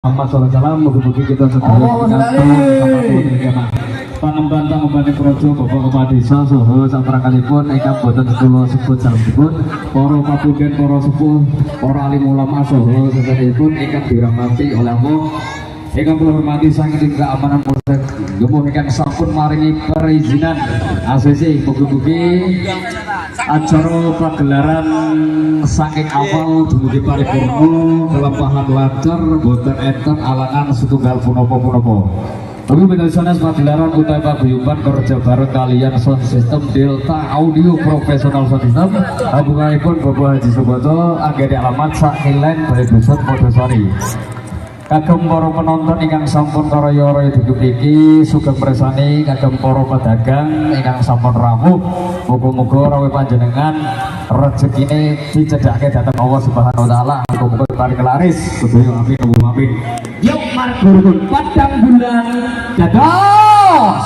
Salam mugi-mugi kita sedaya pangemban-pangemban projo Bapak Kepala Desa saha saprangkatipun ingkang boten sedaya sebut salebipun para pabuken para sepuh para alim ulama saha sedherekipun ingkang dirahmati oleh Allah ingkang kula hormati saking keamanan polsek nggih ingkang sampun maringi perizinan ACC mugi-mugi acara pagelaran saking awal dumugi paripurna dalam bahan lancar boten enten alangan setunggal punapa-punapa. Tapi penulisannya pagelaran utawi paguyuban kerja bareng kalian sound system Delta Audio Professional Sound System hubunganipun Bapak Haji Suboto anggere alamat Sakilen Bae Dusun Modosari. Kagem para penonton ingkang sampun karya-raya dipiki sugeng presani kagem para pedagang ingkang sampun rawuh muga-muga rawuh panjenengan rezekine dicedhake dhateng Allah Subhanahu wa taala muga-muga paring laris sedaya amin amin. Yuk margurun padang bulan dados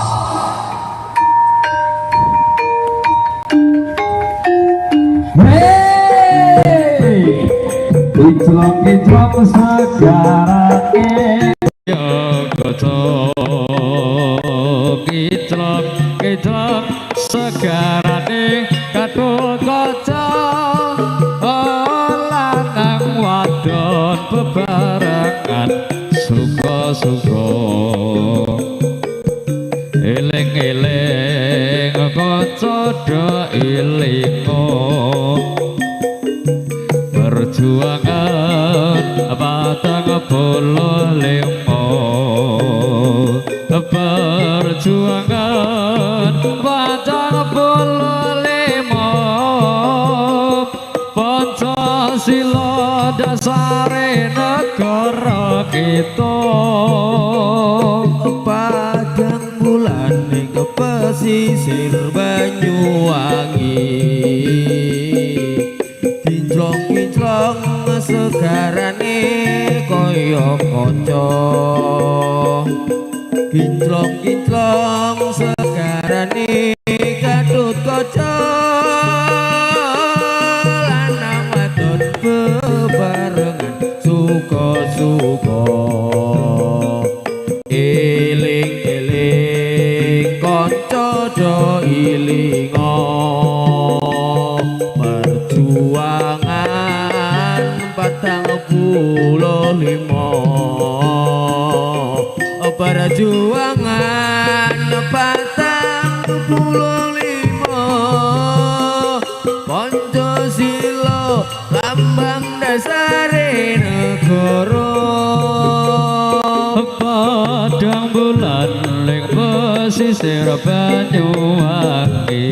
Kinclong-kinclong segarake ya goto kinclong-kinclong segarane kadul kaca lanang wadon bebarengan suka-suka eling-eling kaca do ilingo perjuangan batang bolo lemo perjuangan batang bolo lemo Pancasila dasare negara kita padang bulan ning pesisir Banyuwangi kinclong segarane kaya kaca kinclong-kinclong segarane kadut kaca lanang wadon bebarengan suka-suka eling-eling kanca do ilingo perjuangan 45 perjuangan 45 Pancasila lambang dasare negara padang bulan ning pesisir Banyuwangi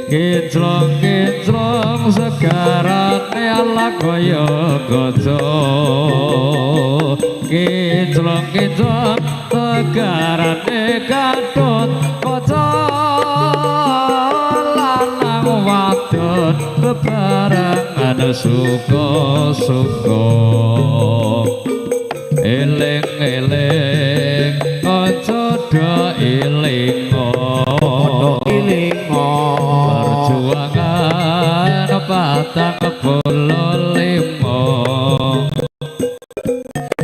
kinclong-kinclong segarane ala kaya kaca kinclong-kinclong segarane kadut kaca lanang wadon bebarengan suka-suka eling-eling kaca do ilingo perjuangan batang bolo limo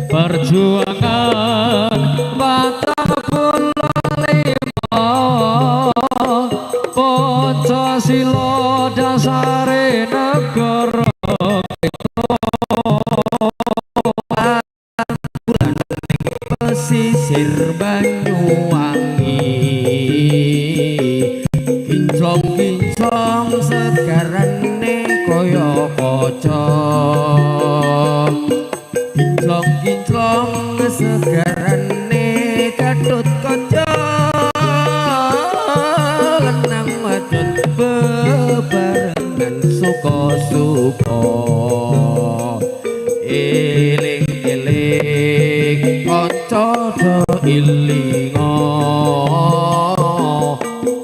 perjuangan batang bolo limo Pancasila dasare negara pesisir Banyuwangi kinclong-kinclong segarane kaya kaca kinclong-kinclong segarane kadut kaca lanang wadon bebarengan suka-suka eling-eling kanca do ilingo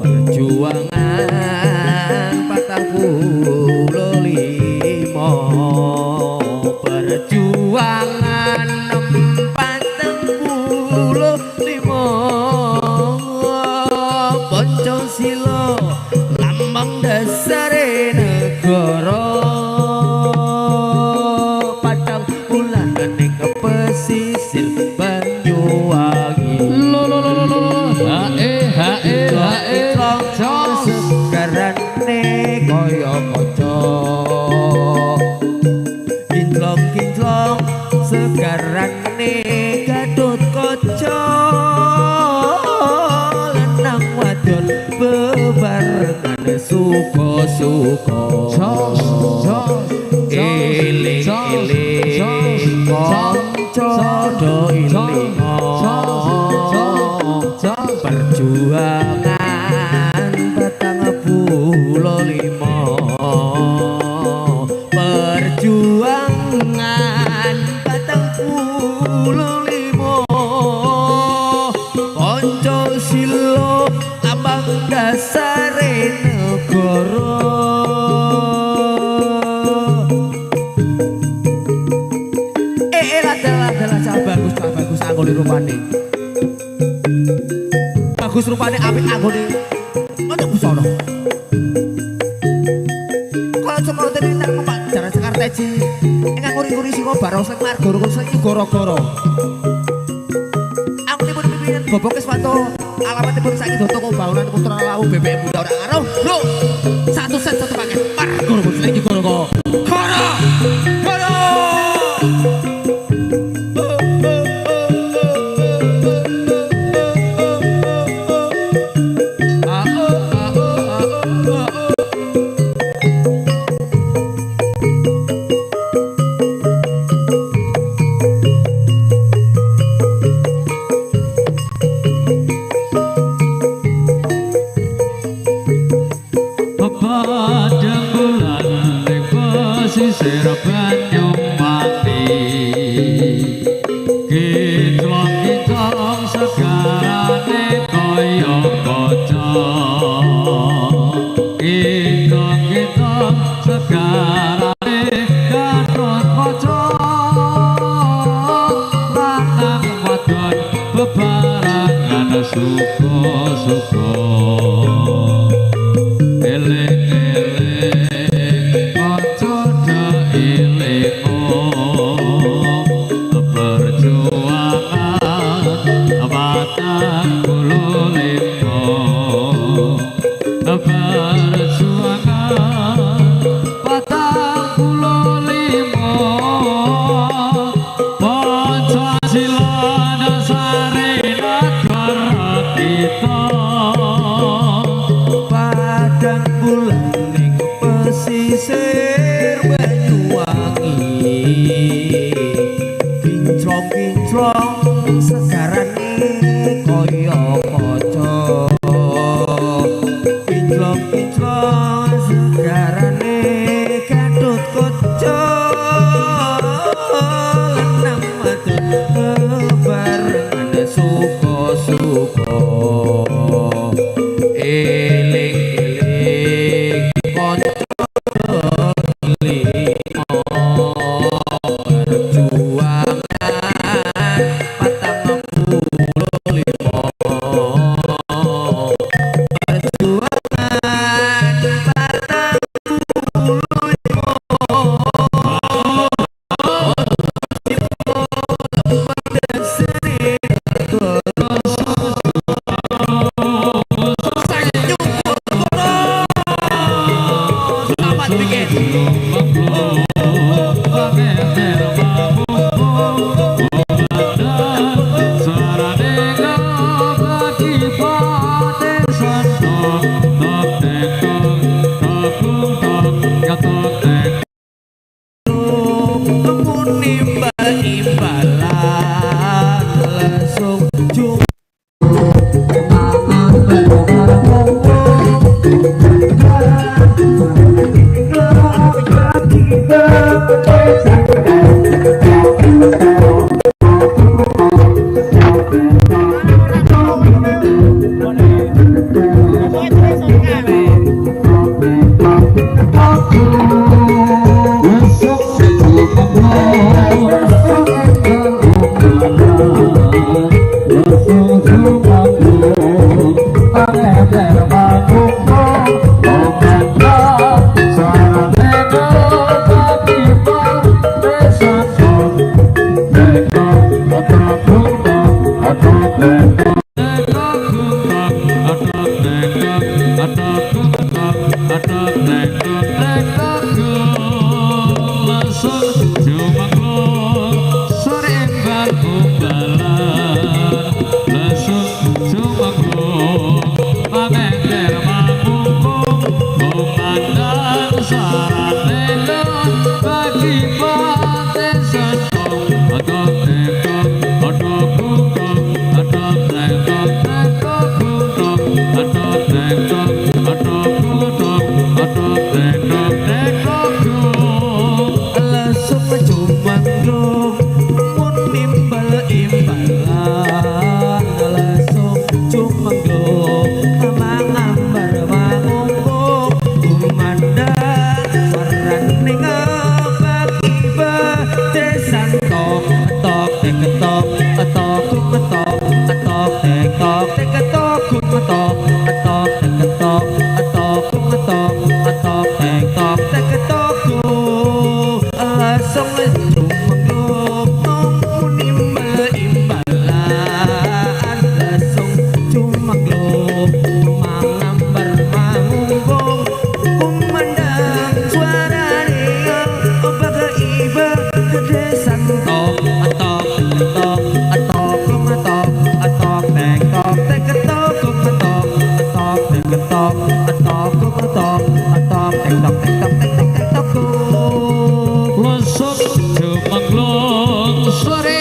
perjuangan 45 perjuangan 45 Pancasila lambang dasare negara padang bulan ning segarane Gatot Kaca lanang wadon bebarengan suka-suka eling kanca do iling perjuangan 45 perjuangan 45 Pancasila abang dasare negara bagus anggone rupane bagus rupane apik anggone ojo busana kok semono tenan Pak jaran Sekarteji engkang nguri-nguri singo barong sing marga sing gara-gara anggone pimpinan Bobok Iswanto alamatipun saiki toko bangunan Putra Lawu BBM Bunda ora ngaruh lho satu set satu paket marga sing gara-gara Oh,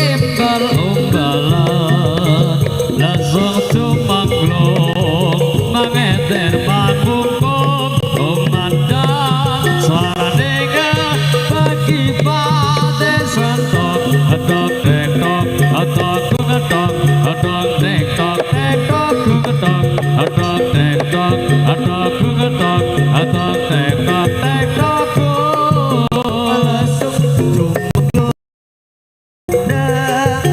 imbal umbalan langsung cumanglung mangeder mangungkung kumandang suarane bagi pade santok atok tektok atok kungetok atok tektok tektok kungetok atok tektok atok kungetok atok tektok tektok langsung cumanglung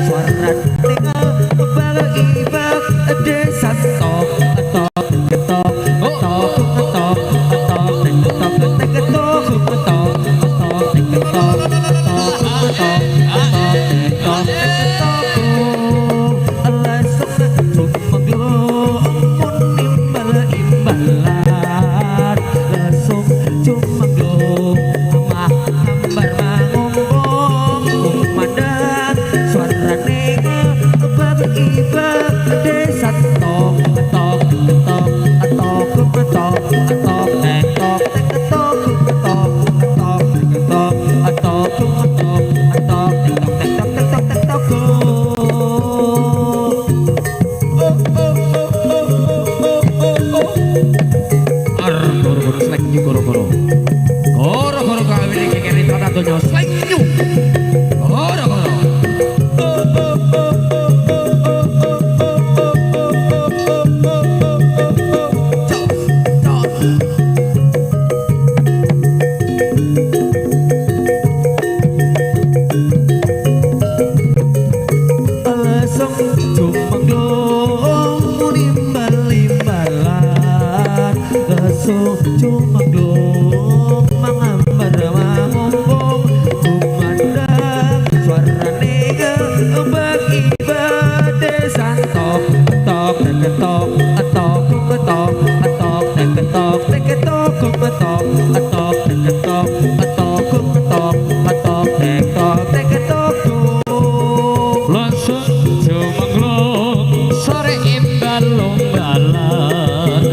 suara tinggal bagi pade santok atok ketok atok kungetok atok tektok tektok kungetok atok tektok Goro-goro kawin iki kene tata donya slenyu. Goro-goro. Langsung cumanglung nimbal-imbalan langsung cumanglung mangambar mangumpung kumandang suarane bagi bade santok tok teketok atok kumetok atok teketok teketok kumetok atok teketok atok kumetok atok teketok teketok langsung cumanglung sore imbal umbalan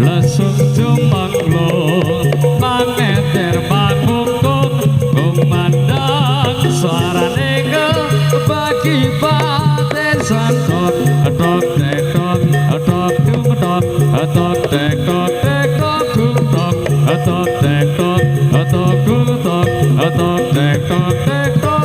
langsung cumanglung mangeder mangungkung kumandang suarane bagi pade santok atok tektok atok kumetok atok tektok tektok kumetok atok tektok atok kumetok atok tektok tektok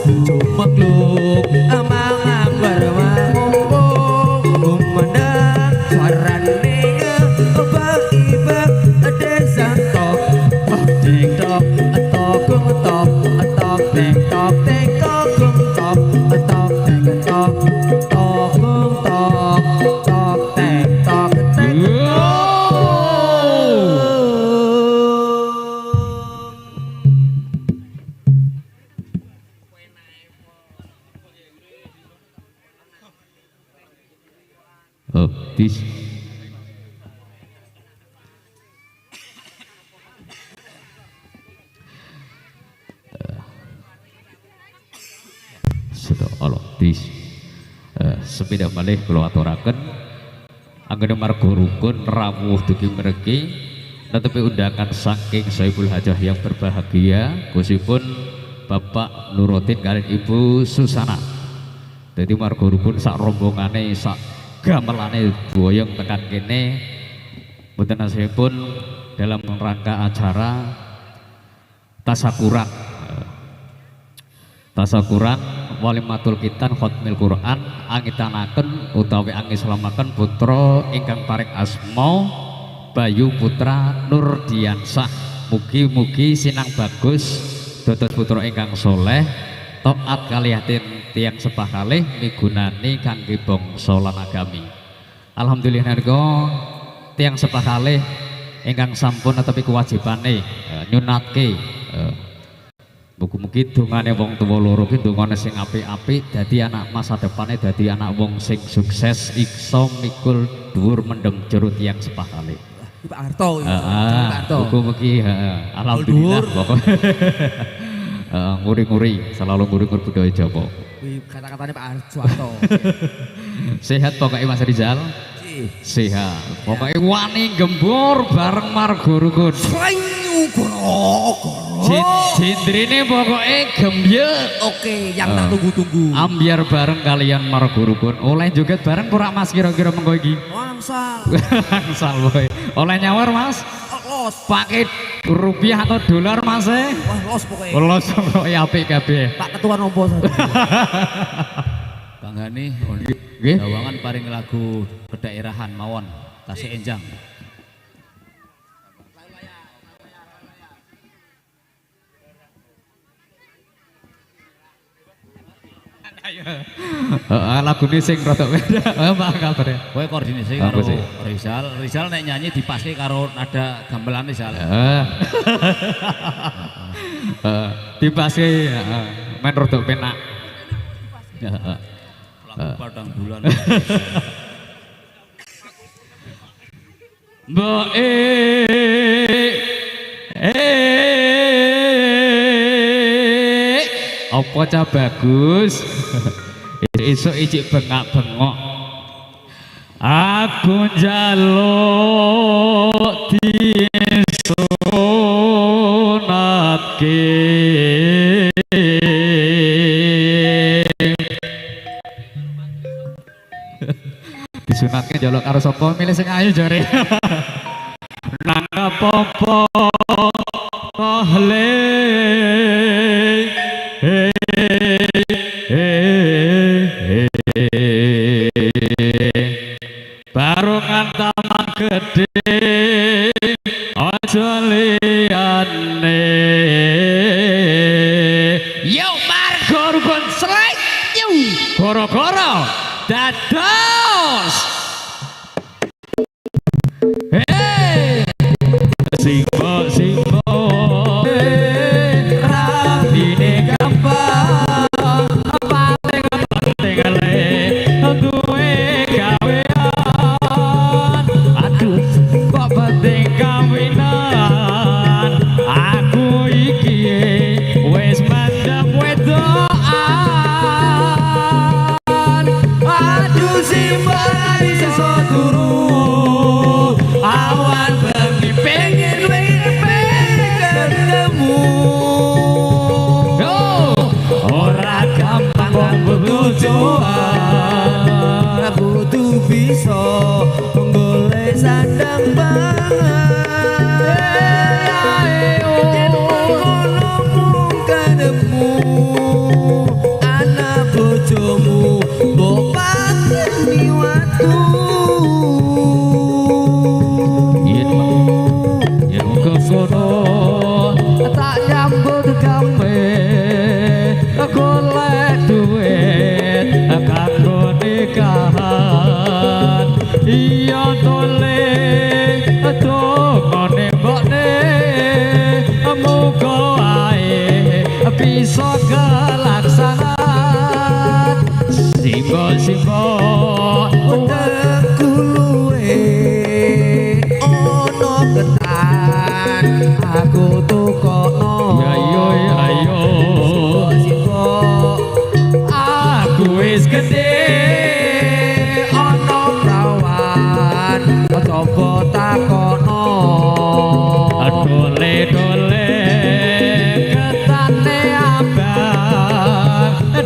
Cumakluk amang bermanggung kumandang suarane bagi-bagi desa tok tik tok dis sudah Allah dis sepeda malih kula aturaken anggone marga rukun rawuh dugi mriki netepi undangan saking Saiful Hajah yang berbahagia khususipun Bapak Nuruddin kalian Ibu Susana. Jadi marga rukun sak rombongane sak gamelane boyong tekan kene mboten asihipun dalam rangka acara tasakuran walimatul kitan khotmil Quran angitanaken utawi angislamaken putra ingkang paring asma Bayu Putra Nurdiansah. Mugi-mugi sinang bagus dados putra ingkang soleh taat kaliyatin tiang sepah kalih migunani kangge bangsa lan agami. Alhamdulillah narga tiang sepah kalih ingkang sampun netepi kewajibane nyunatke mugi-mugi dongane wong tuwa loro ki dongane sing apik-apik dadi anak masa depane dadi anak wong sing sukses iso mikul dhuwur mendem jero tiyang sepah kalih. Pak Harto Pak Harto mugi-mugi alhamdulillah pokoknya nguri-nguri selalu nguri-nguri budaya Jawa. Kata-katanya Pak Harto. Sehat pokoknya Mas Rizal. Sehat pokoknya wani gembur bareng marga rukun jindrine pokoknya gembir. Oke yang tak tunggu-tunggu ambiar bareng kalian marga rukun oleh joget bareng pura Mas kira-kira mengko iki wangsal boy oleh nyawar Mas los pakai rupiah atau dolar Mas los pokoknya los pokoknya apik kabeh Pak Ketua nompo Kang Hani dawangan paring lagu kedaerahan mawon tasih enjang. lagu ini sing rada beda apa kabare Kowe koordinasi karo Rizal nek nyanyi dipaske karo nada gamelan Rizal. Dipaske men rada penak. Lagu padang bulan. Mbok apa cah bagus esuk icik bengak-bengok aku njaluk disunatke disunatke njaluk karo sapa milih sing ayu jare nang apa-apa ahle barungan taman gede aja liyane yo marga rukun selek yo goro-goro dados simbo rapine gampang paling penting le duwe gawean aduh kok penting kawinan aku iki wis mandeg wedokan aduh simpen iso turu awan bengi pengen ketemu ora gampang bebujuan butuh bisa golek sandang pangan ngomong kademu anak bojomu mbok pateni watu yen kono tak nyambut gawe golek duit kanggo nikahan iya tole dongane mbokne muga ae bisa kelaksanaan simbo tekulu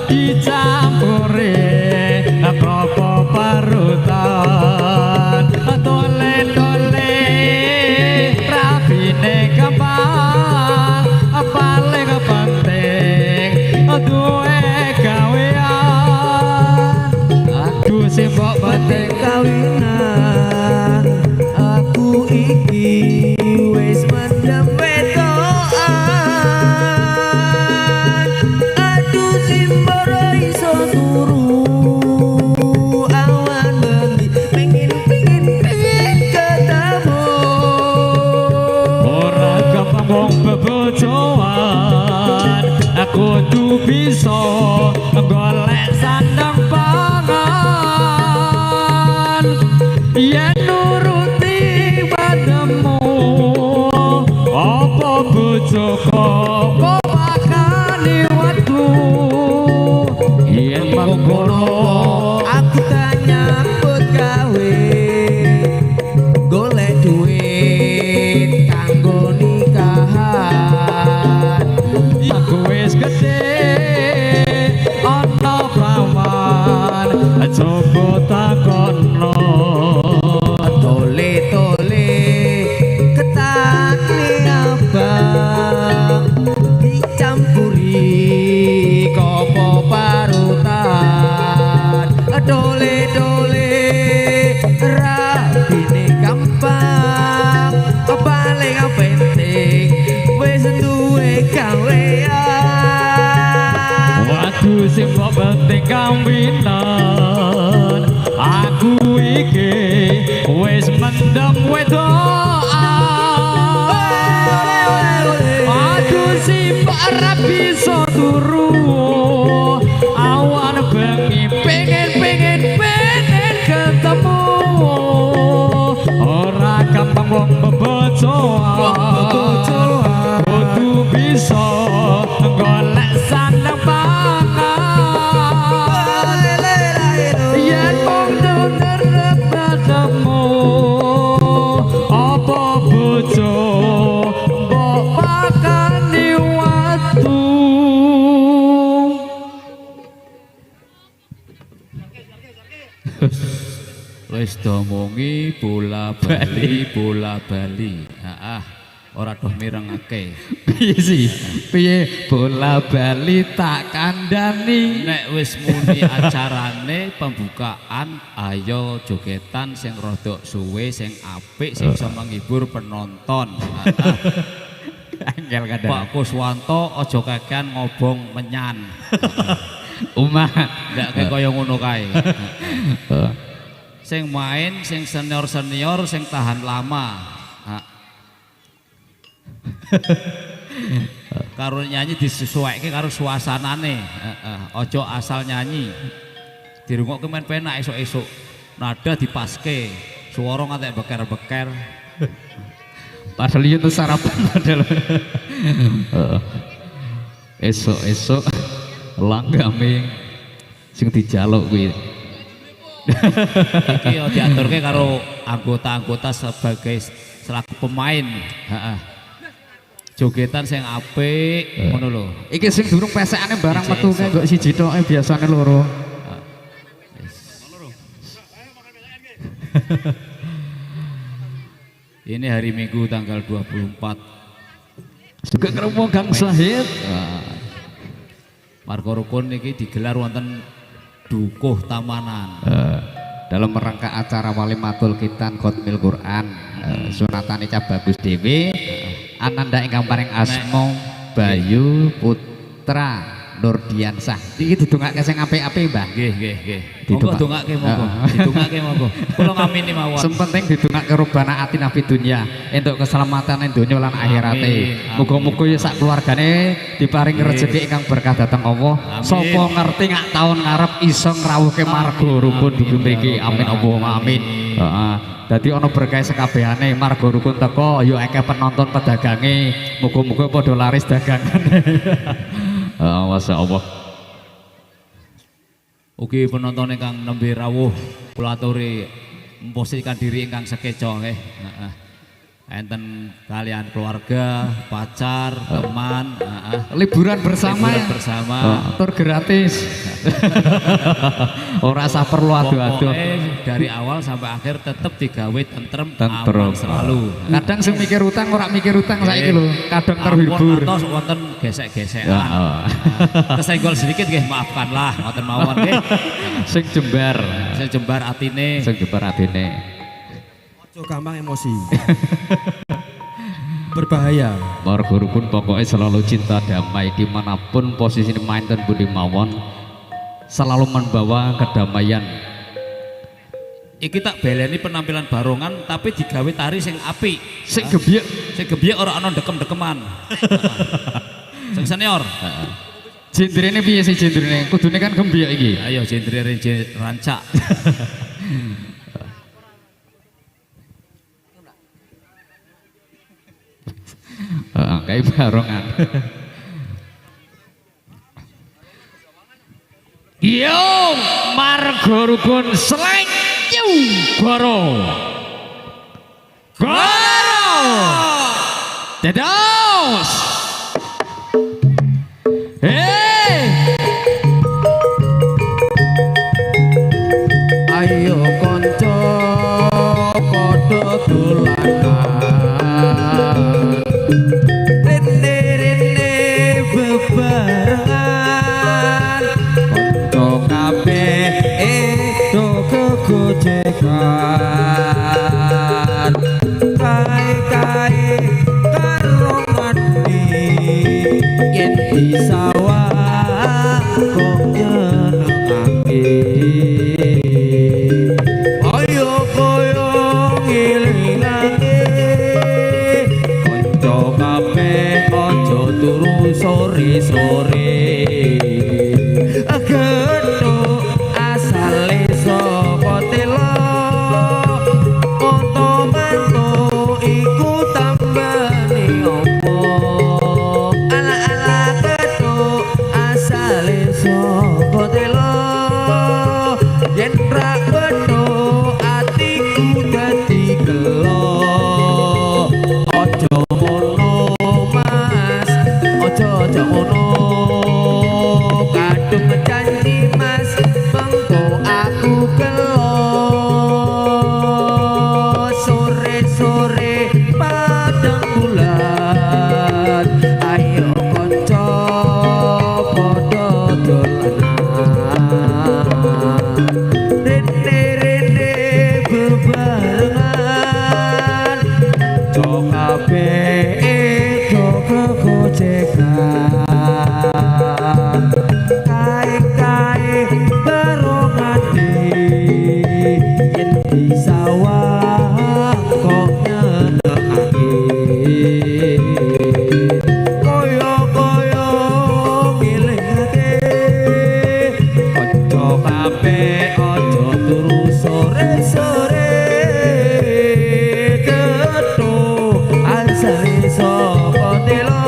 dicampuri klapa parutan tole-tole rabine gampang paling penting duwe gawean aku sing mbok penting kawinan aku iki wis mendem wetokan aduh simbara iso turu awan bengi pengen ketemu ora gampang wong bebojoan aku tuh bisa golek sandang pangan yen nuruti padamu apa bojoko kok bakane watu yen mangkono aku tak nyambut gawe golek duit kanggo nikahan aku wis gede ana prawan coba takono tole-tole ketane abang dicampuri kopo parutan dole-dole rabine gampang paling penting wis duwe gawean waduh sing kok penting kawinan aku iki wis mendem wedokan aduh si ora bisa turu awan bengi pengen ketemu ora gampang wong bebojoan kudu bisa golek sandang pangan yen mung nderep padamu apa bojo mbok pakani watu Wis domongi bola bali heeh ora doh mirengake piye sih piye bola bali tak kandhani nek wis muni acarane pembukaan ayo jogetan sing rada suwe sing apik sing iso menghibur penonton angel kadang Pak Kuswanto aja kakean ngobong menyan umah ndak kaya ngono kae sing main sing senior sing tahan lama karo nyanyi disesuaike karo suasanane ojo asal nyanyi dirungokke men penak esuk-esuk nada dipaske swara ngantek beker-beker padahal itu sarapan padahal esok langgame sing dijaluk kuwi iki yo diaturke karo anggota-anggota sebagai selaku pemain jogetan sing apik ngono lho iki sing durung pesekane barang Ijek metu esok. kok siji toke biasane loro ini hari Minggu tanggal 24 juga kerumuh Gang Sahid Marga Rukun iki digelar wonten Dukuh Tamanan dalam rangka acara Walimatul Khitan Khatmil Quran sunatane Cah Bagus Dewi ananda ingkang paring asma Bayu Putra Nurdiansah iki didongake sing apik-apik Mbah nggih monggo dongake monggo didongake monggo kula ngamini mawon sing penting didongake robana atina fid dunya entuk keselamatan ing donya lan akhirate muga-muga ya sak keluargane diparingi rezeki ingkang berkah dhateng Allah sapa ngerti ngak taun ngarep iso ngrawuhke marga rukun dudu mriki amin Allahumma amin heeh dadi ana berkah sekabehane marga rukun teko ya akeh penonton pedagange muga-muga padha laris dagangane Masya Allah. Ugi penonton ingkang nembe rawuh kula aturi memposisikan diri ingkang sekeca nggih. enten kalian keluarga, pacar, teman, liburan bersama liburan ya? bersama. Tur gratis. Ora usah perlu adu-adu. Pokoknya dari awal sampai akhir tetap digawe tentrem, Tentrem. aman selalu. Kadang sing mikir utang ora mikir utang saiki lho, kadang terhibur. Ampun, atos wonten gesek-gesekan. Ya, Kesenggol sedikit nggih, maafkanlah, ngoten mawon nggih. sing jembar, Sing jembar atine. sing jembar atine. Ojo gampang emosi. Berbahaya. Margo rukun pokoknya selalu cinta damai dimanapun posisi main dan budi mawon, selalu membawa kedamaian. Iki tak beleni penampilan barongan tapi digawe tari sing apik. Sing gebyek. Sing gebyek ora ana dekem-dekeman. Sing senior. Jendrene piye sih jendrene? Kudune kan gebyek iki. Ayo jendre rancak. Kayak barongan. Yo, margo rukun seleng yu goro. Goro. Dedos. Ayo konco padha dolanan. Rene-rene bebarengan. Konco kabeh do kegojekan. Kae-kae karo mati yen disawah kok nyenengake. Ayo koyo ngilingake kanca kabeh aja turu sore-sore. Gedhuk asale saka tela, mantu iku tambane opo? Ala-ala gedhuk asale saka tela, yen ra gedhuk atiku dadi gelo. Aja ngono mas, aja ngono, kadung janji mas, mengko aku gelo. Sore-sore padang bulan, ayo konco padha dolanan. Rene-rene bebarengan, konco kabeh do kegojekan. Kae-kae barongane yen disawah kok nyenengake. Koyo-koyo ngilingake kanca kabeh aja turu sore-sore. Gedhuk asale saka tela,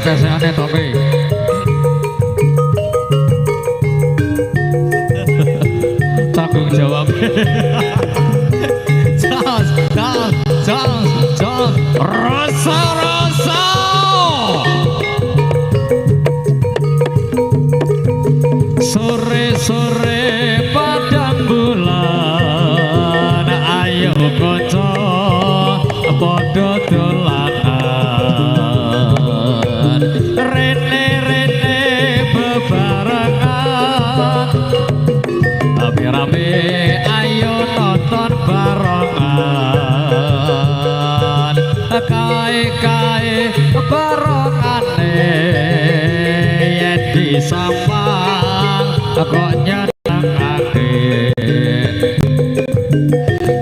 pesehane to kowe. Tanggung jawab. Jos. Rasa. Sore padang bulan, ayo kanca padha dolanan. Rene bebarengan, rame-rame ayo nonton barengan. Kae barengane yen disambang kok nyenengake.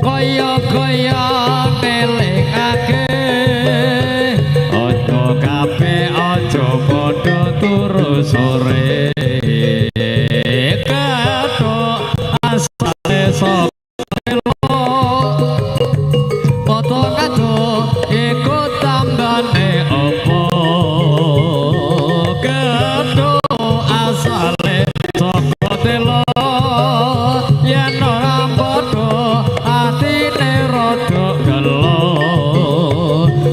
Kaya ngelingake aja kabeh aja padha turu sore. Kathok asale sapa foto kathok iku tambane apa. Kathok asale saka telo yen ora padha atine rada gelo.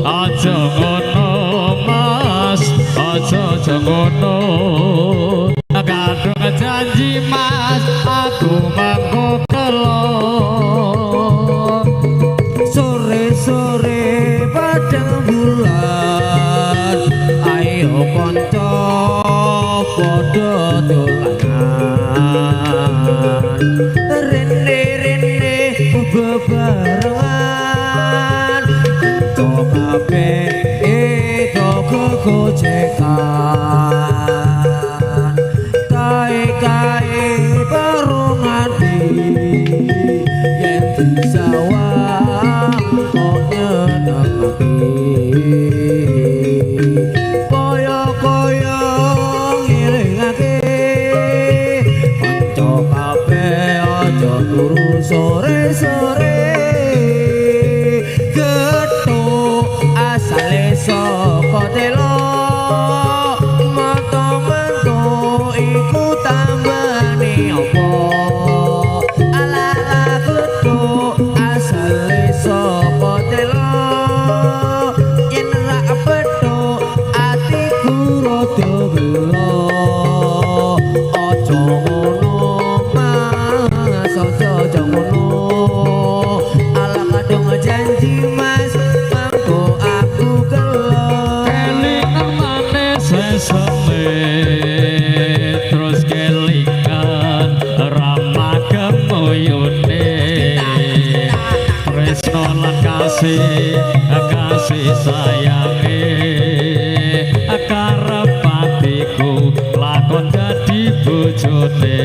Aja ngono Mas, aja ngono. Kadung janji Mas, aku mangko kelo. Sore padang bulan, ayo kanca padha dolanan. Rene bebarengan, to kabeh to gojekan. Kae barungan yen disawang kok nyenengake. Kaya ngelingake kanca kabeh aja turu sore-sore. Gethuk asale saka telo, mata-mata iku tambane apa. Ala gethuk asale saka telo, yen ra pedhok atiku rada gelo. Aja ngono Mas, aja ngono. Ala kadung janji Mas, mangko aku gelo. Kelingan manis sesame, terus kelingan ramah kemuyune. Tresno lan kasih sayange, karep atiku lakon dadi bojone.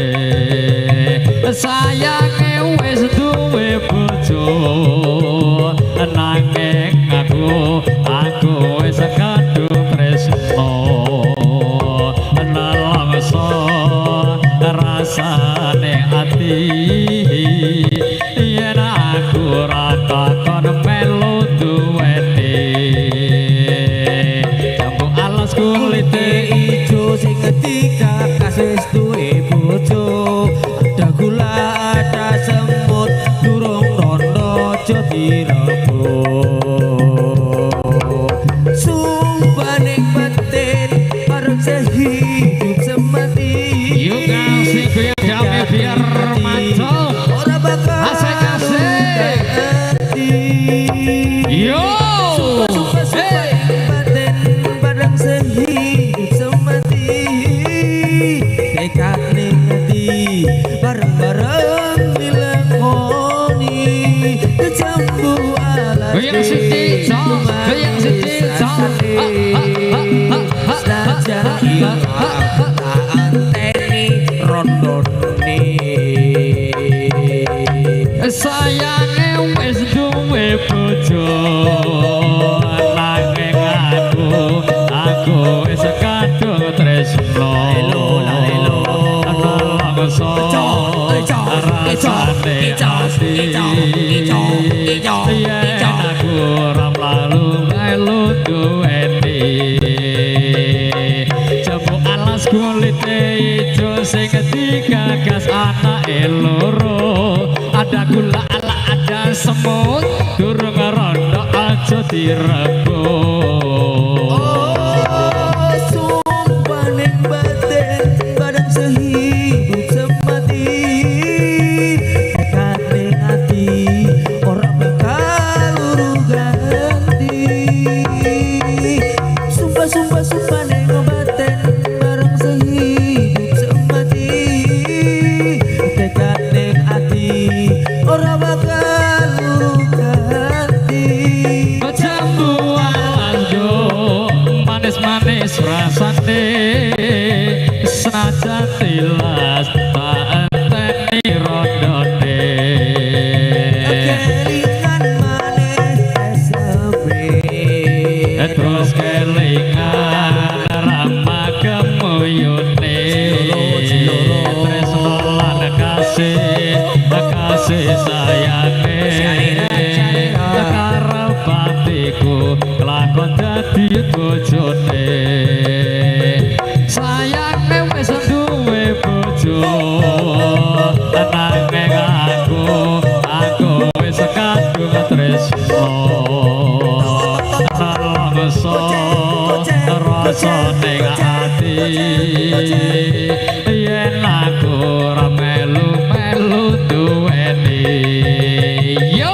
Sayange wis duwe bojo, nanging aku wis kadung tresno. Nelongso rasane ati yen aku ora takon melu duweni. Jambu alas kulite ijo sing ketika kasis duwe bojo. Ada gula ada semut durung rondo aja direbut. Sumpah nikmatin bareng sehidup semati. yuk kasih goyang damai biar mantap. Ora bakal Asik. Yo Sumpah nikmatin bareng sehidup semati. Tekad nikmati bareng-bareng dilakoni. Jambu alas goyang sedih, goyang sedih. Sayange wis duwe bojo, nanging aku wis kadung tresno. Nelongso rasane ati yen aku ora mlalu melu duweni. loro ada gula ala ada semut durung rondo aja direbut. Oh, sumpah ning batin badan sehidup semati dekat ning hati ora bakal urung ganti. Sumpah ning batin bareng sehidup semati dekat ning hati ora bakal urung ganti. Jambu alanjo manis-manis rasane senajan tilas tak enteni rondone. Kelingan manis esame Terus kelingan rama kemuyune tresno lan kasih sayange karo batiku kelakon dadi bojone. Sayange wis duwe bojo nanging aku wis kadung tresno. Rasa ning ati yen aku ora melu duweni. Yo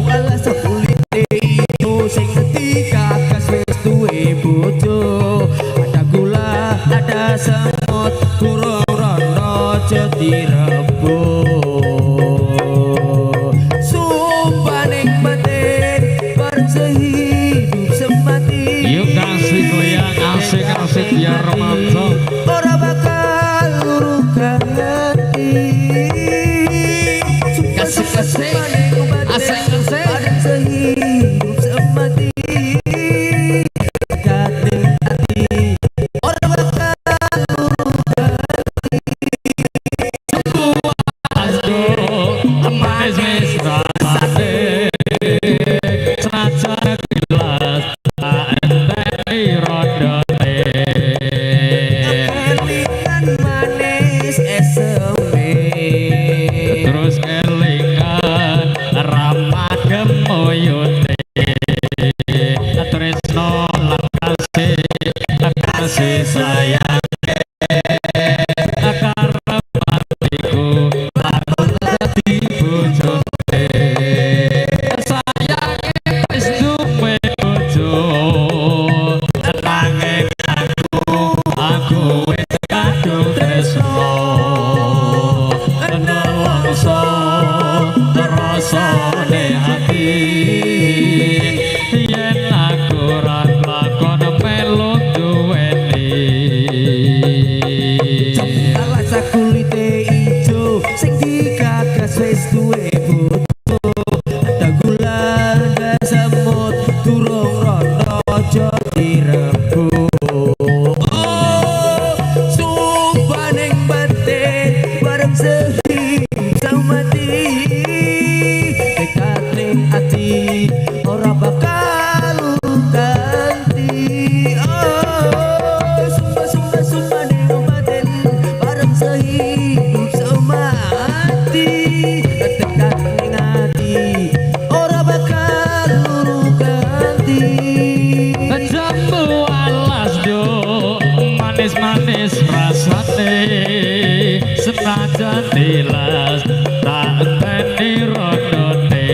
alas kulite itu sing ketika kas wis duwe bojo ada gula ada semut kurang rono jadi rebut. Sumpah ning batin bareng sehidup semati yuk kasih goyang asik-asik biar mantap. ora bakal urung ganti. Kasih-kasih, asik-asik. bareng sehidup semati dekat ning hati ora bakal urung ganti. Manis rasane senajan gelas tak enteni rondone. Kelingan manis eseme Terus kelingan rama kemuyune tresno lan kasih sayang karo batiku lakon dadi bojone. Sayange wis duwe bojo nanging aku wis kadung tresno. Nelongso rasane ati yen aku ora lakon melu duweni. alas kulite ijo sing digagas wis duwe bojo ada gula ada semut durung rono aja direbut. Oh, sumpah ning batin bareng sehidup semati dekat ning hati ora bakal urung ganti. Oh, sumpah ning batin bareng sehidup semati dekat ning hati ora bakal urung ganti. Jambu alas do manis-manis rasane senajan tilas tak enteni rondone.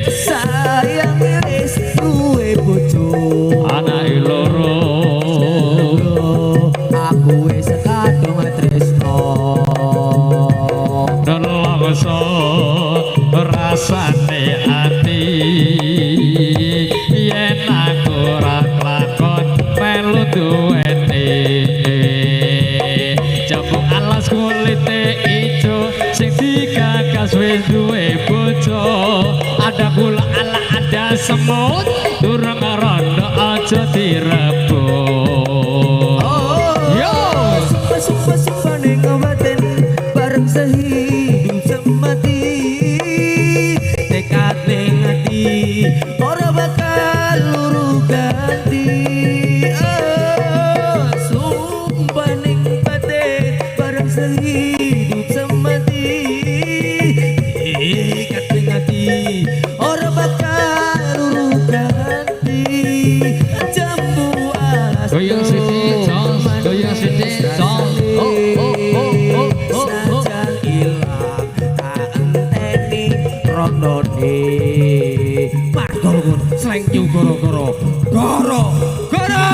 Sayang wis duwe bojo Anake loro aku wis kadung tresno. nelongso rasane ati yen aku ora lakon melu duweni. Jambu alas kulite ijo sing digagas wis duwe bojo ada gula ala ada semut durung rondo aja direbut. Yo Sumpah ning batin bareng sehidup semati dekat ning hati ora bakal urung ganti. Oh, sumpah ning batin bareng sehidup goyang sithik jos, goyang sithik jos. Oh oh oh oh oh. Sajan ilang tak enteni rondone. Margoro sleng yu goro-goro. Goro. Goro.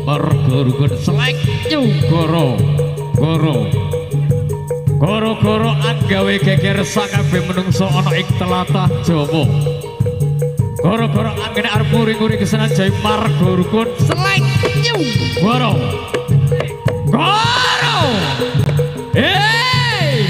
Margorgon selek yu goro goro goro anggawe geger sakabeh menungso ana ing tlatah Jawa. Goro angene arep nguri-nguri kesenan Jai Margorgon selek yu goro hey.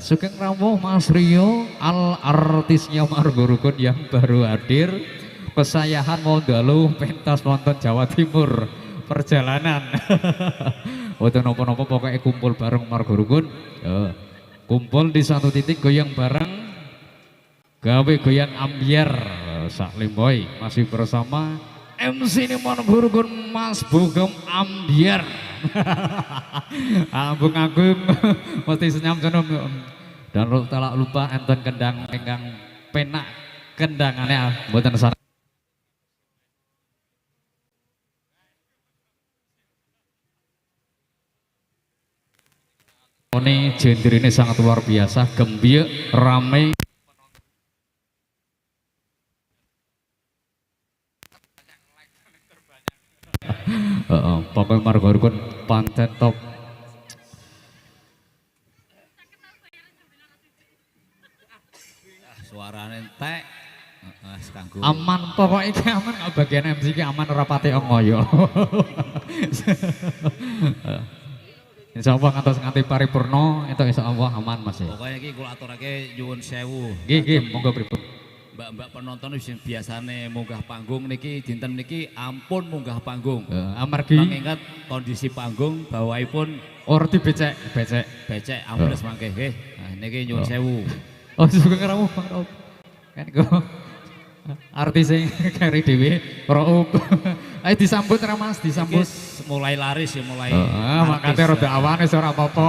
Sugeng rawuh Mas Rio, artisnya Margorgon yang baru hadir. Kesayangan Mondalu pentas nonton Jawa Timur perjalanan. Oto nopo-nopo pokoknya kumpul bareng Margorgon. Kumpul di satu titik goyang bareng, gawe goyang ambiar. Saklim boy masih bersama MC ini Margorgon Mas Bugem Ambiar. Ambung Agung mesti senyum senyum. Dan tak lupa enten kendang ingkang penak kendangannya mboten sana. Ini gender ini sangat luar biasa, gembira, ramai. Pokoknya margo-margo panten top. Suarane entek. Kanggo. Aman pokoknya iki aman, bagian MC iki aman ora pati ngoyo. Insyaallah nganti paripurna itu insyaallah aman Mas. Pokoknya iki kula aturake nyuwun sewu. Nggih, monggo pripun. Mbak-mbak penonton wis biasane munggah panggung niki dinten niki ampun munggah panggung. Amargi mengingat kondisi panggung bawahipun ora dibecek, becek ambles mangke nggih. Nah niki nyuwun sewu. Oh, suka ngeramu Bang Raub. Kan kok artis sing kari dhewe Raub. Ayo disambut ra Mas, disambut. Mulai laris ya mulai. Makane rada awane ora apa-apa.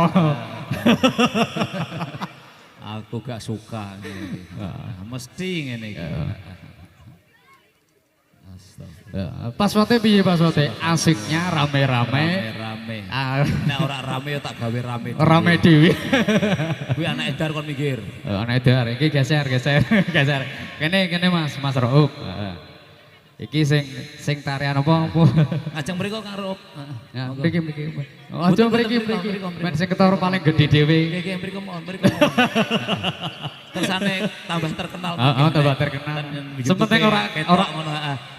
Aku gak suka ngene iki. Mesti ngene iki. Pas wate piye pas wate? Asiknya rame-rame. Rame. Nek ora rame tak gawe rame. Rame dhewe. Kuwi anak edar kon mikir. Anak edar iki geser. Kene Mas Raub. Iki sing tarian apa? Ngajeng mriko Kang Raub. Ya, mriki. Aja mriki. Men sing ketara paling gedhe dhewe. Nggih, mriko mohon. Tersane tambah terkenal. Tambah terkenal. Sepenting ora ngono,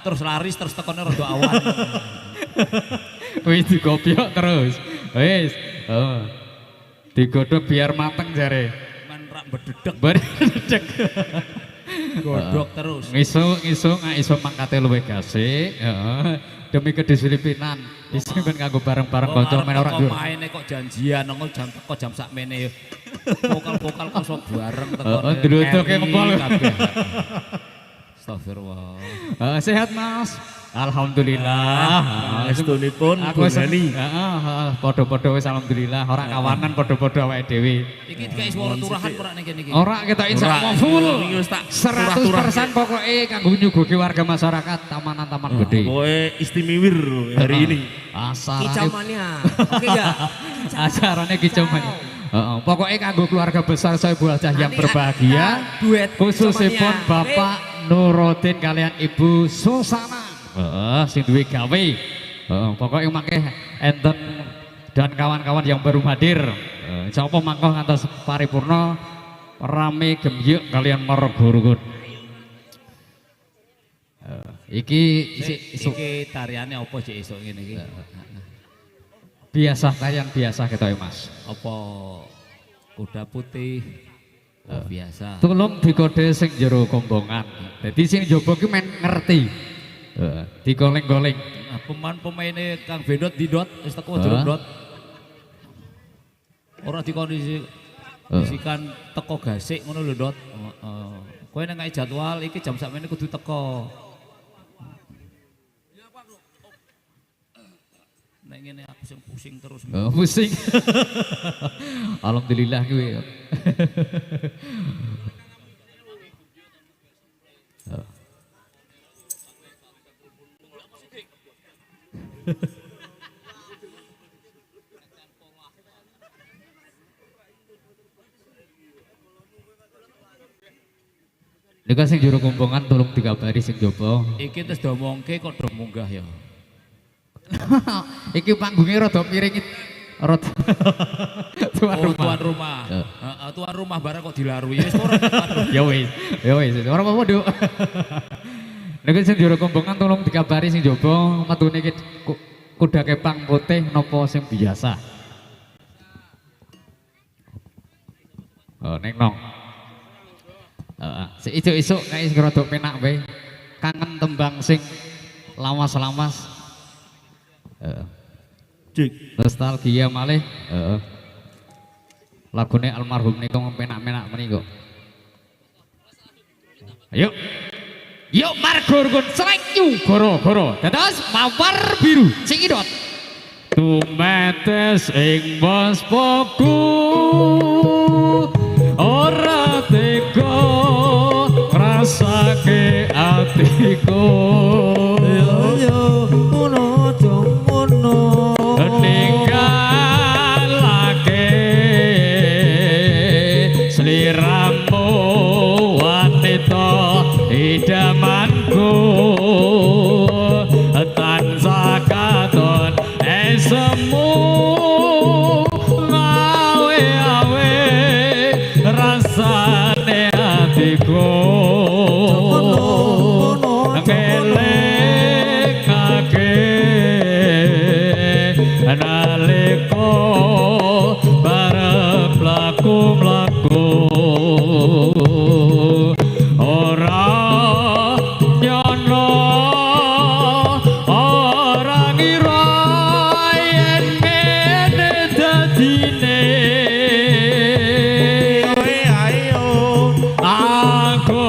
terus laris terus tekone rada awan. Wis digobyok terus. Wis. Digodhog biar mateng jare. Man rak bededek. Bededek. Godhog terus. Ngisuk mangkate luwih gasik, demi kedisiplinan. Disimpen kanggo bareng-bareng kanca men ora kok maine kok janjian nang jam teko jam sakmene. Vokal-vokal kok bareng teko. Ndrutuke ngempol. Astagfirullah. Sehat Mas. Alhamdulillah. Estunipun Gunani. Padha-padha wis alhamdulillah, ora kawanan padha-padha awake dhewe. Iki dikai swara turahan ora ning kene iki. Ora ketok insyaallah full. 100% pokoke kanggo nyuguhi warga masyarakat taman gede. Pokoke istimewir hari ini. Kicauannya. Oke enggak? Acarane kicauannya. Pokoknya kanggo keluarga besar Soebul Hajah yang berbahagia, khususipun Bapak Nuruddin kalian Ibu Susana. Sing duwe gawe. Pokoknya mangke enten dan kawan-kawan yang baru hadir. Insyaallah mangko ngantos paripurna rame gemyuk kalian marga-rugun. Iki tariane apa sih esuk ngene iki? Biasa tarian biasa ketoke Mas. Apa kuda putih? Biasa. Tulung dikode sing jero kombongan. Dadi sing njaba ki men ngerti. Digoleng-goleng. Pemain-pemaine Kang Bendot didot wis teko jero dot. Ora dikondisikan teko gasik ngono lho dot. Kowe nek jadwal iki jam sakmene kudu teko. Nek ngene aku sing pusing terus. Pusing. Alhamdulillah kuwi. Nika sing juru kumpulkan tolong dikabari sing jopo. Iki terus domongke kok do munggah ya. Iki panggungnya rada miring rada tuan rumah. Tuan rumah barang kok dilarui wis ora. Ya wis. Ora apa-apa, Duk. Nek sing juru kumpulkan tolong dikabari sing jopo metune iki kuda kepang putih napa sing biasa. Ning nong. Isuk-isuk kayak sing rada penak wae. Kangen tembang sing lawas-lawas. Nostalgia malih. Lagune almarhum niku penak-penak menika. Ayo. Yuk margorgon selengyu goro-goro. Dados mawar biru cingidot. Tumetes ing waspaku ora tega rasake atiku. Yo ngono dong ngono. Ninggalake semu ngawe-awe rasane atiku ngelingake nalika bareng mlaku-mlaku ora nyono ora ngira yen ngene dadine ayo aku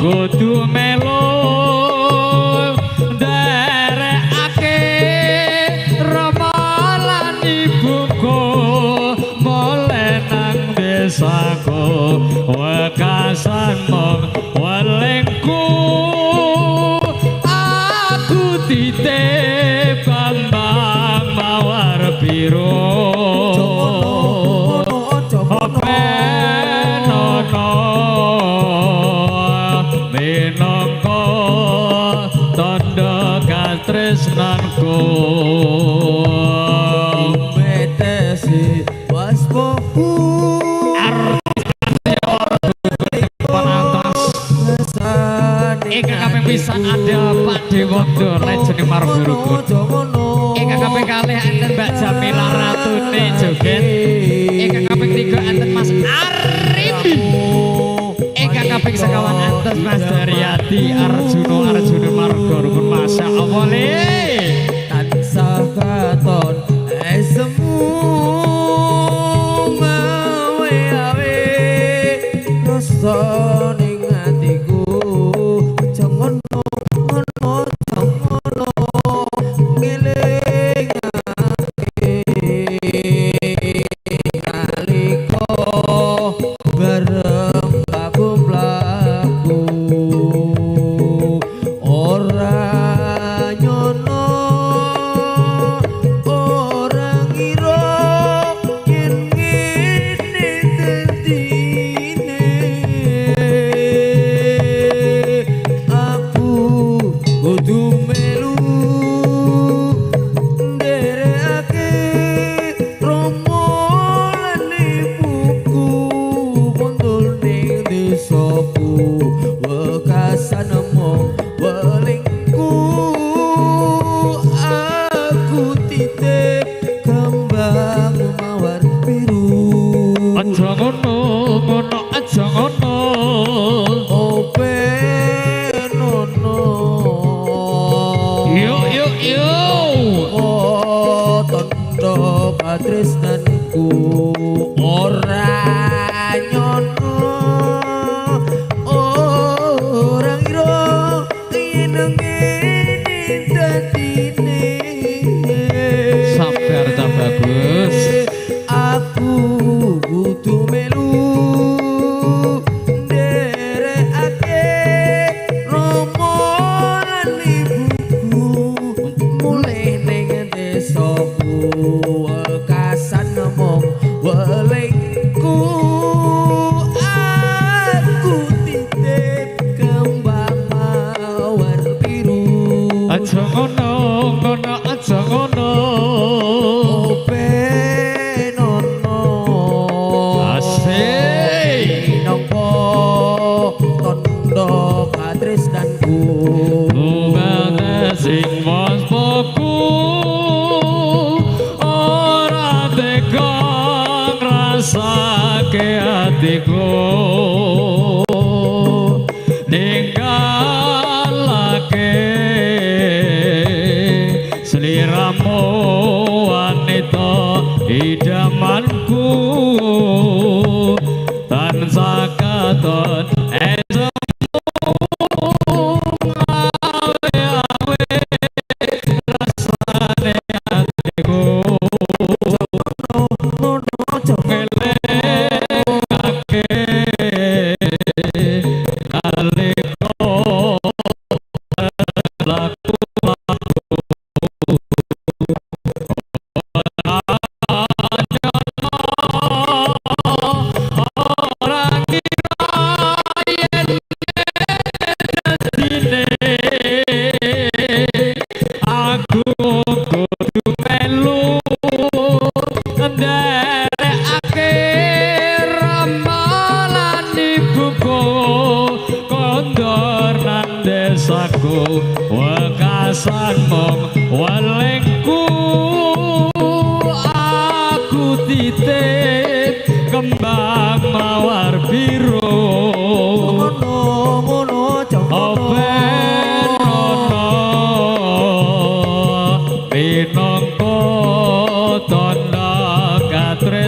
kudu melu nderekake ramalan ibuku mulai nang desaku wekasan mong welingku aku titip kambang mawar biru penono minangka tandha katresnanku Betesi waspoku ingkang kaping pisan ada Pak Dewondo Legend Margorukun ingkang kaping kalih enten Mbak Jamila Ratune joget ingkang kaping tiga enten Mas Arifin ingkang kaping sekawan enten Mas Daryadi Arjuno Margorukun Masya Allah le tansah katon semu ngawe-awe rasa ning atiku jangan ngono ngelingake nalika bareng mlaku-mlaku ora nyono ora ngira yen ngene dadine aku kudu melu nderekake romolan ibuku mondol ning desaku wekasan mong welingku aku titip kembang mawar biru aja ngono aja ngono ope nono yuk oh tondo katresnanku ora nyono ora ngira yen ngene dadine sabar ta bagus aku kudu melu nderekake romolan ibuku mulai ning desaku wekasan mong welingku aku titip kembang mawar biru aja ngono aja ngono penono asik minangka tandha katresnanku Bungane sing waspaku ora tega ngrasake atiku ninggalake sliramu wanita idamanku tansah katon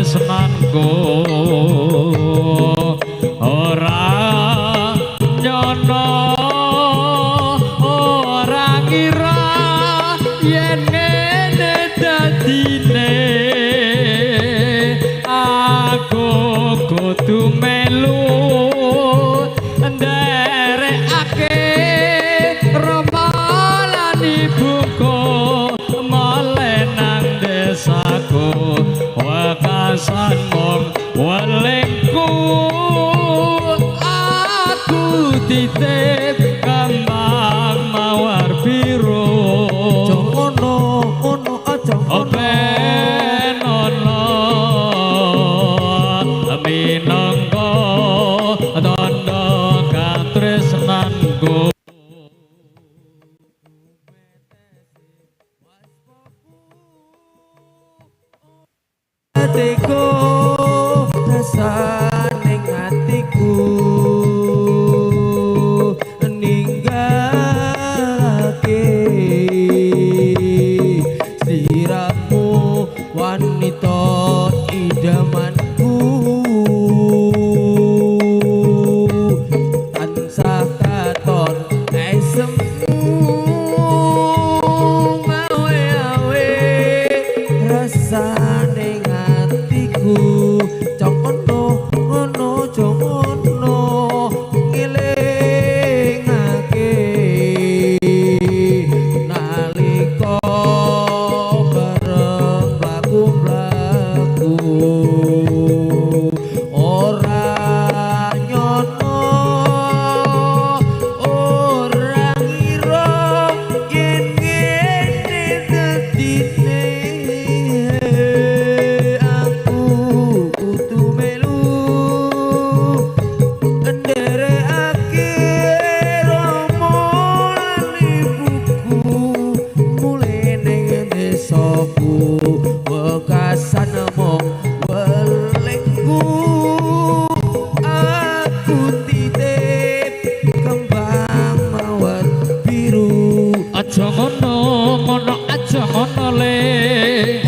tresnanku ora nyono ora kira yen ngene dadine aku kudu melu nderekake romalan ibuku malenang desaku wekasan mong walengku aku titip kembang mawar biru Jono ono aja ben ono minangka tandha katresnanku hatiku rasaning hatiku ninggalake sliramu wanita idamanku tansah katon esemu ngawe-awe rasane hatiku jokono ngono jokono ngelingake nalika bareng laku-laku ora nyono ora ngira yen ngene dadine aku kudu melu nderekake romolan ibuku mulai ning desaku wekasan mong welengku aku titip kembang mawar biru aja ngono ngono aja ngono le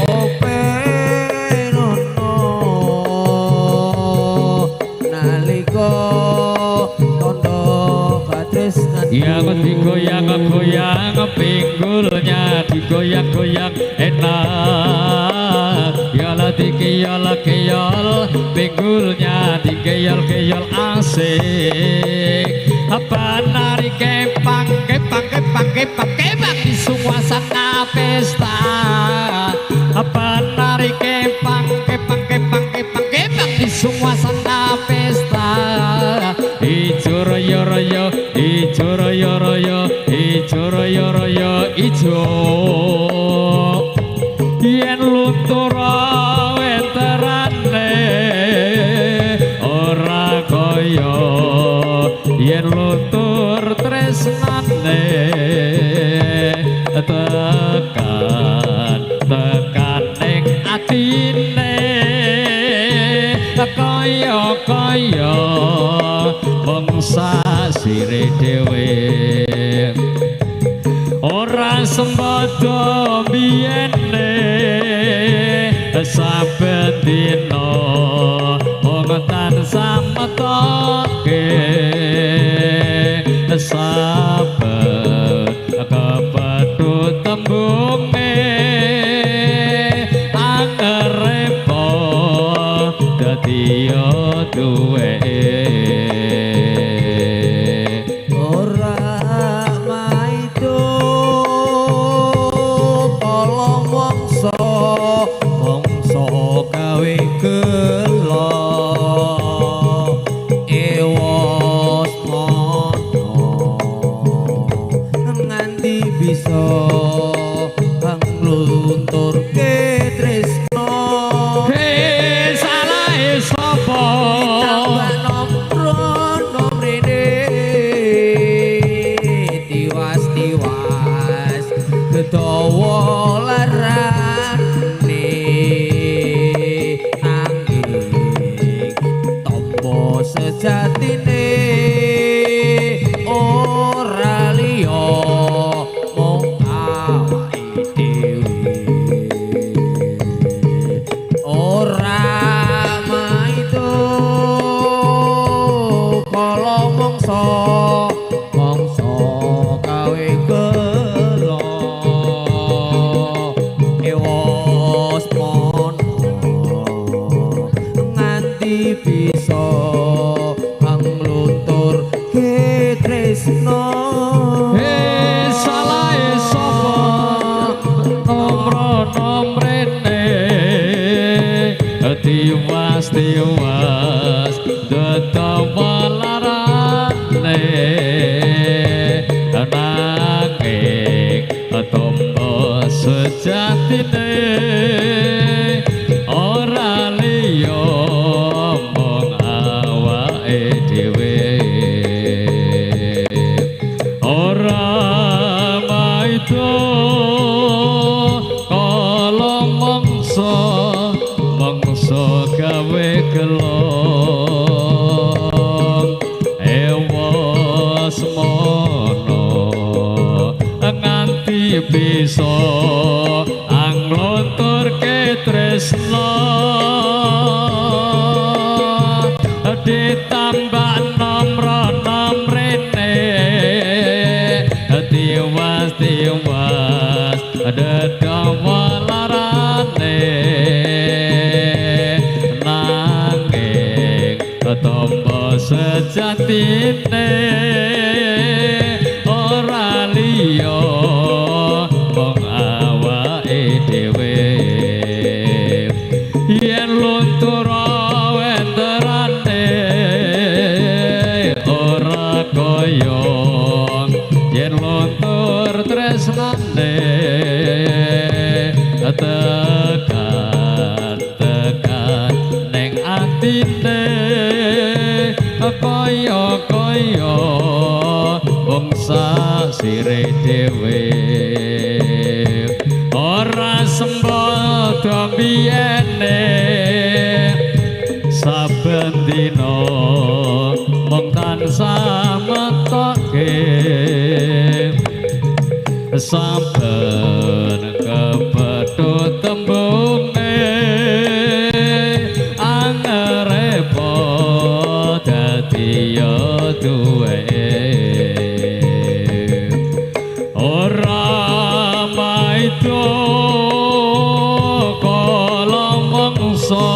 openono nalika tondo katresnan yang digoyang-goyang pinggulnya digoyang-goyang enak yala dikiyal pinggulnya digeyol-geyol asik apa nari kepang di suasana pesta apa nari kepang di suasana pesta ijo royo ijo yen luntur weterane ora kaya yen luntur tresnane tekan ning atine kaya bangsa sire dhewe ora sembodo biyene saben dina wong tansah metoke saben kepethuk tembunge angerepo dadi duwe ora maido tolong mongso gawe gelo ewos mono nganti bisa nglunturke tresno salahe sapa tiwas tetapa larane nanging tombo sejatine ora liya mung awake dhewe ora maida kala mangsa gawe gelong ewa semono nganti bisa anglonturke tresna ditambah nomrene tiwas dedawa larane nanging tombo sejatine ora liya mung awake dhewe yen luntur wenterane ora kaya yen luntur tresnane tekan ning atine kaya bangsa sire dhewe ora sembodo biyene saben dina mung tansah metoke saben kepethuk tembunge angrepot dadi ya duwe ora maida kala mangsa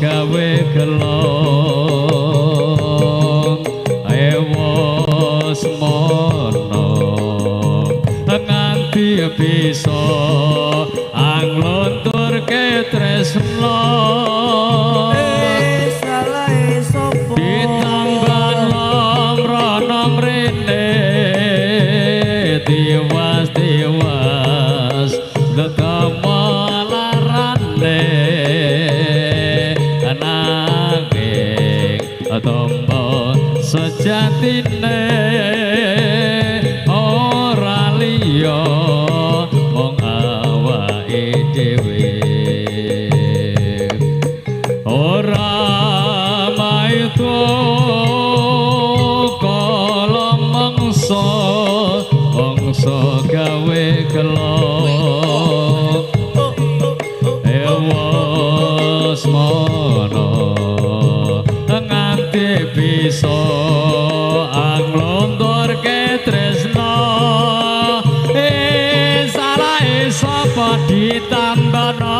gawe gelong ewa semono nganti bisa anglonturke tresna salahe sapa ditambah nomrono mrene tiwas tetama larane nanging tombo sejatine ora liya mung awake dhewe ora maida kala mangsa gawe gelong ewa semono nganti bisa anglonturke tresna salahe sapa ditambana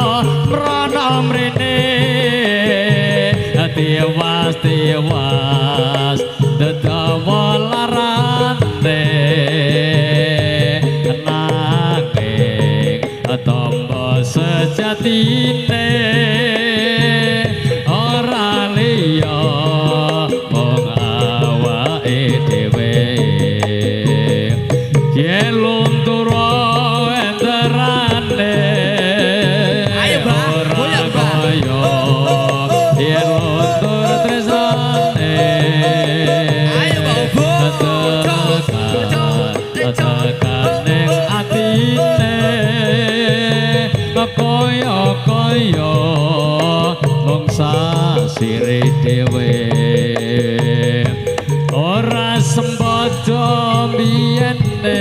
mrana mrene tiwas dedawa larane nanging tombo sejatine ora liya mung awake dhewe yen luntur enterane Ayo, Mbak. Goyang, Mbak. yen luntur tresnane Ayo, Mbak. tekan ning atine kaya bangsa sire dhewe ora sembodo biyene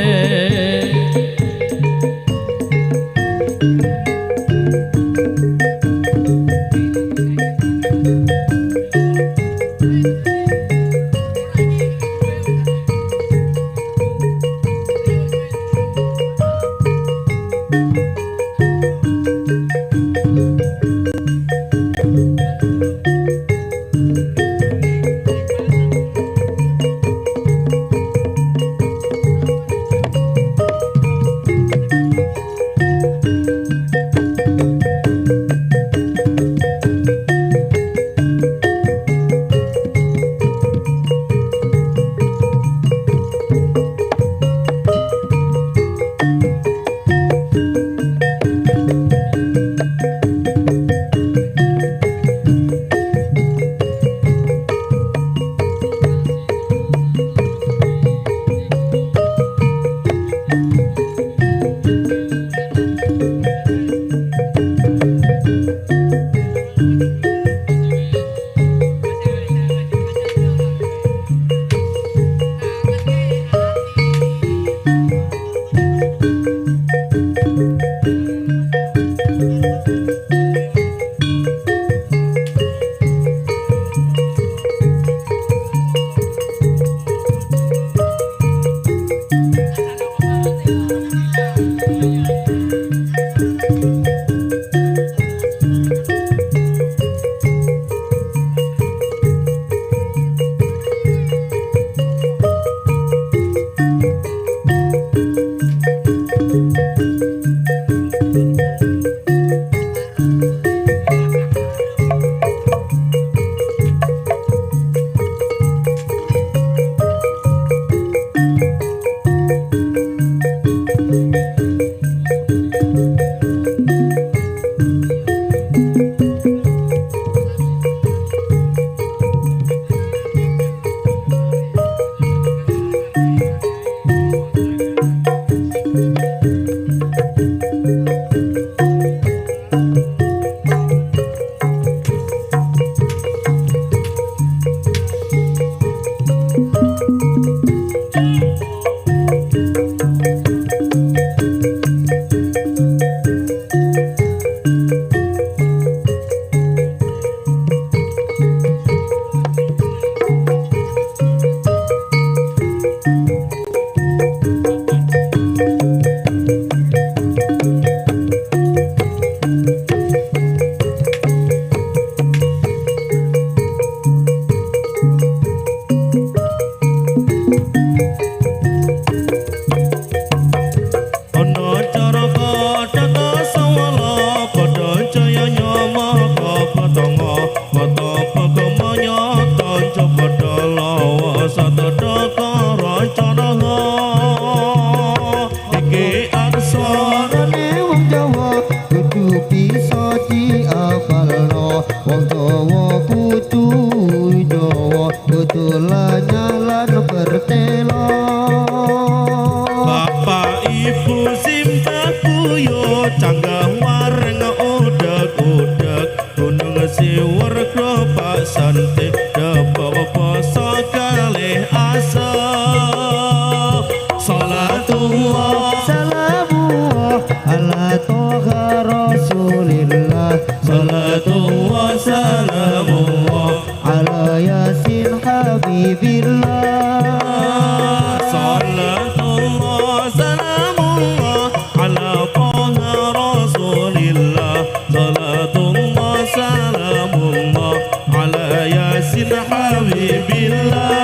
kudu bisa diapalno wong dawa kudu dawa kudu lanyalan bertelo Bapak Ibu simpahku yo canggah wareng udak-udak gunung siwarga Pak Santi dapawa poso kalih asa salatullah salamullah ala toha rasulillah salatullah salamullah ala yasin habibillah salatullah salamullah ala toha rasulillah salatullah salamullah ala yasin habibillah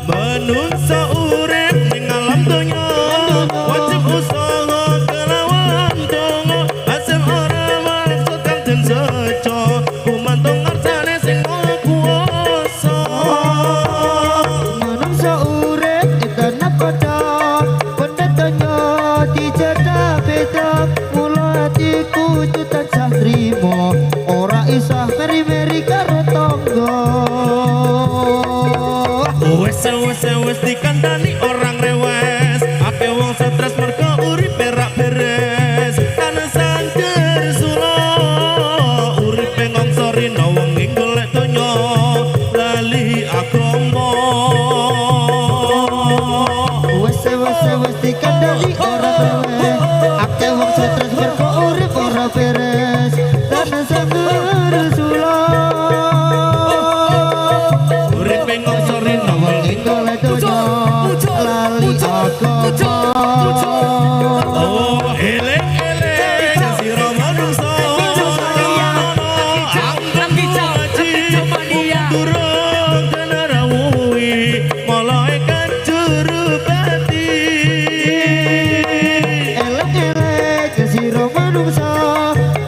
manungsa urip ning alam donya wajib usaha kelawan donga hasil ora maksud kang den sejo kumantung ngarsane sing ora kuwasa manungsa urip idana pada pendetanya dicedak beda mula hatiku itu tansah trimo ora isah meri-meri karo tangga wes dikandani orang rewes ake wong stres mergo uripe rak beres kana sangger sula uripe ngongsori no wong ing golek donya lali agama wes dikandani ora rewe ake wong stres mergo urip ora beres karena sangger sula uripe ngongsori no wong ing golek donya lali agama oh elek sira manungsa durung tenarawuhi malaikat juru bati elek-elek sira manungsa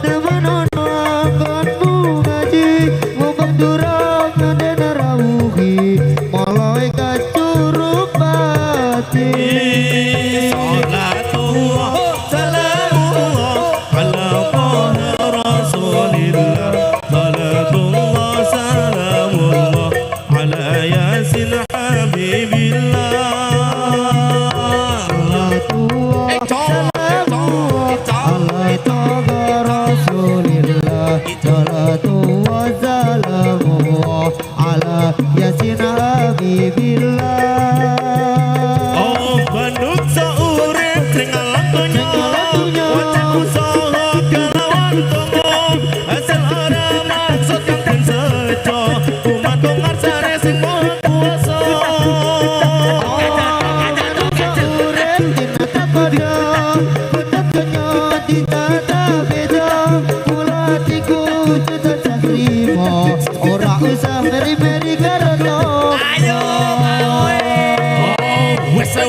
demenono anggonmu ngaji ngomong durung ngene rawuhi malaikat juru bati salatullah salamullah ala toha rasulillah salatullah salamullah ala yasin habibillah oh manungsa urip ning alam donya wajib usaha kelawan donga hasil ora maksud kang den sejo kumantung ngarsane sing maha kuwasa ora usah meri-meri karena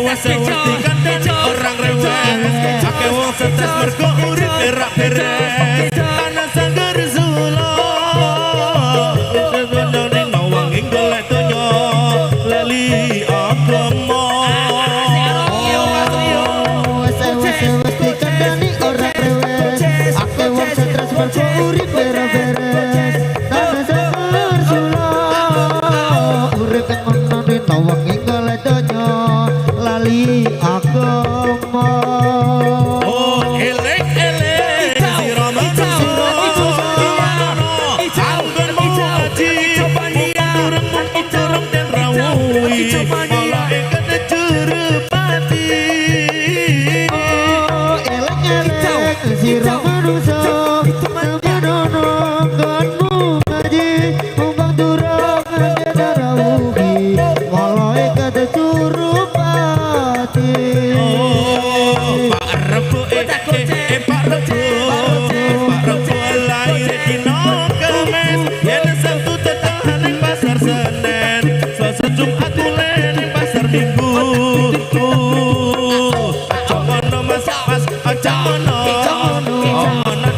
wes dikandani orang rewes ake wong stres mergo urip rak beres ana sangger sula ning wong ing golek donya lali agama wes dikandani ora rewes ake wong stres mergo urip ora beres karena sangger sula urip ngono ning wong ing golek donya lali agama oh elek sira manungsa anggonmu ngaji durung den rawuhi malaikat juru bati elek-elek sira manungsa demenono anggonmu ngaji ngomong durung ngene rawuhi malaikat juru bati Pak Rebo Pak Rebo lahir dino Kamis yen Sabtu tetahan ning pasar Senen Selasa Jumat tulen ning pasar Minggu aja ngono mas aja ngono ana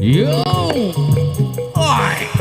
Yo. Oi.